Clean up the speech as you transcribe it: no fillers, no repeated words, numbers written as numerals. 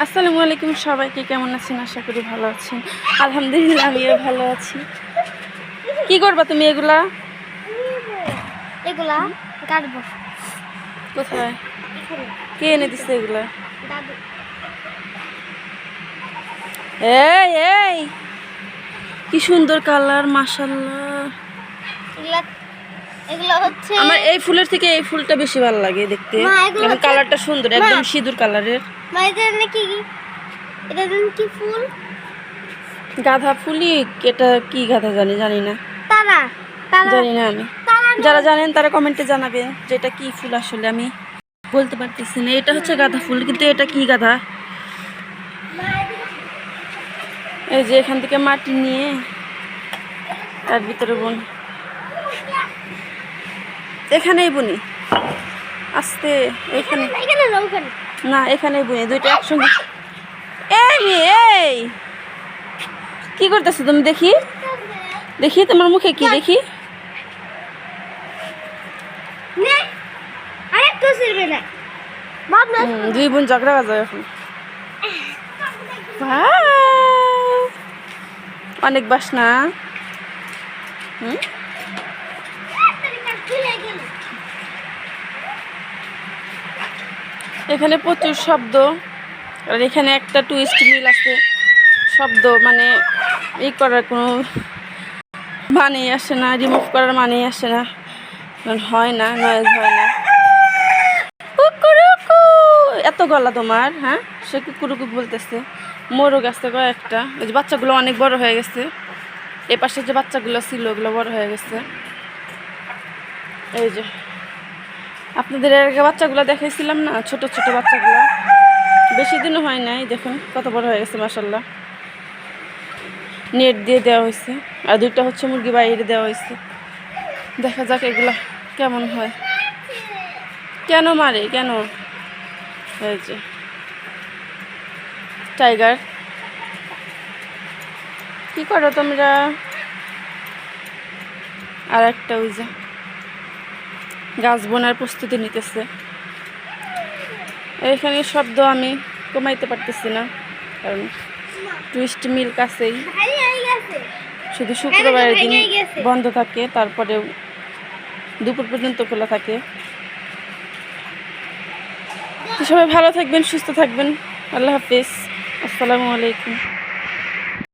আসসালামু আলাইকুম সবাইকে, কেমন আছেন? আশা করি ভালো আছেন। আলহামদুলিল্লাহ আমিও ভালো আছি। কি করবা তুমি এগুলা? এগুলা কাটবো। কোথায়? কে এনে দিচ্ছে এগুলা? দাদু। এই এই কি সুন্দর কালার, মাশাআল্লাহ। এগুলা এগুলা হচ্ছে আমার এই ফুলের থেকে এই ফুলটা বেশি ভালো লাগে দেখতে। কারণ কালারটা সুন্দর, একদম সিঁদুর কালারের। মা এটা নাকি এটা কি ফুল? গাঁদা ফুলই। এটা কি গাঁদা জানি না। তারা তারা জানি না আমি। যারা জানেন তারা কমেন্টে জানাবেন যে এটা কি ফুল। আসলে আমি বলতে পারতেছি না। এটা হচ্ছে গাঁদা ফুল, কিন্তু এটা কি গাঁদা? এই যে এখান থেকে মাটি নিয়ে তার ভিতরে বুনি, এখানেই বুনি আস্তে। এখানে না, এখানেই বুনি, দুইটা একসঙ্গে। এই কি করতেছো তুমি? দেখি দেখি তোমার মুখে কি দেখি। দুই বোন ঝগড়া বাজায় এখন। অনেক বাসনা। এখানে প্রচুর শব্দ, আর এখানে একটা টুইস্ট মিল আছে। শব্দ মানে ই করার কোনো মানেই আসে না, রিমুভ করার মানেই আসে না, হয় না, নয়েজ হয় না। এত গলা তোমার? হ্যাঁ, সে কুকুরুকুক বলতেছে। মোরগ আছে কয়েকটা। ওই যে বাচ্চাগুলো অনেক বড় হয়ে গেছে। এ পাশে যে বাচ্চাগুলো ছিল ওগুলো বড় হয়ে গেছে। এই যে আপনাদের এর আগে বাচ্চাগুলো দেখাইছিলাম না, ছোট ছোট বাচ্চাগুলো, বেশি দিনও হয় নাই। দেখুন কত বড় হয়ে গেছে মাশাআল্লাহ। নেট দিয়ে দেওয়া হয়েছে, আর দুইটা হচ্ছে মুরগি বাইরে দেওয়া হয়েছে। দেখা যাক এগুলা কেমন হয়। কেন মারে কেন? এই যে টাইগার, কি করো তোমরা? আর একটা ওই যে গাছ বোনার প্রস্তুতি নিতেছে। এখানে শব্দ আমি কমাইতে পারতেছি না, কারণ টুইস্ট মিল কাছেই। শুধু শুক্রবারের দিন বন্ধ থাকে, তারপরেও দুপুর পর্যন্ত খোলা থাকে। তো সবাই ভালো থাকবেন, সুস্থ থাকবেন। আল্লাহ হাফিজ, আসসালামু আলাইকুম।